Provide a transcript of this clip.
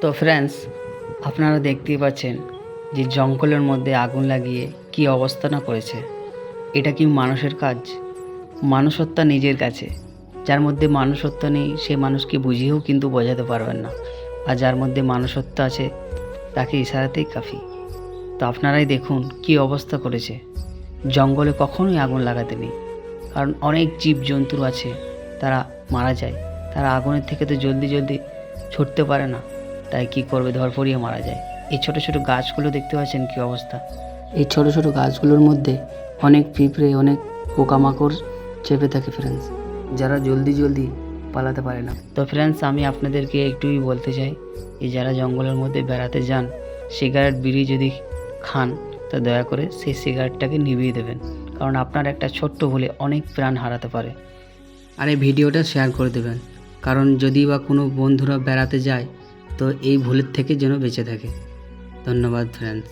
তো ফ্রেন্ডস, আপনারা দেখতেই পাচ্ছেন যে জঙ্গলের মধ্যে আগুন লাগিয়ে কি অবস্থা না করেছে। এটা কি মানুষের কাজ? মানুষত্বা নিজের কাছে। যার মধ্যে মানুষত্ব নেই সে মানুষকে বুঝিয়েও কিন্তু বোঝাতে পারবেন না, আর যার মধ্যে মানুষত্ব আছে তাকে ইশারাতেই কাফি। তো আপনারাই দেখুন কি অবস্থা করেছে। জঙ্গলে কখনোই আগুন লাগাতে নেই, কারণ অনেক জীবজন্তু আছে, তারা মারা যায়। তারা আগুনের থেকে তো জলদি জলদি ছুটতে পারে না, তাই কি করবে, ধরফড়িয়ে মারা যায়। এই ছোট ছোট গাছগুলো দেখতে পাচ্ছেন কি অবস্থা। এই ছোট ছোট গাছগুলোর মধ্যে অনেক পিঁপড়ে, অনেক পোকামাকড় চেপে থাকে ফ্রেন্ডস, যারা জলদি জলদি পালাতে পারে না। তো ফ্রেন্ডস, আমি আপনাদেরকে একটুই বলতে চাই যে যারা জঙ্গলের মধ্যে বেড়াতে যান, সিগারেট বিড়ি যদি খান তো দয়া করে সেই সিগারেটটাকে নিভিয়ে দেবেন, কারণ আপনার একটা ছোট্ট ভুলে অনেক প্রাণ হারাতে পারে। আর এই ভিডিওটা শেয়ার করে দেবেন, কারণ যদি বা কোনো বন্ধুরা বেড়াতে যায় তো এই ভুলের থেকে যেন বেঁচে থাকে। ধন্যবাদ ফ্রেন্ডস।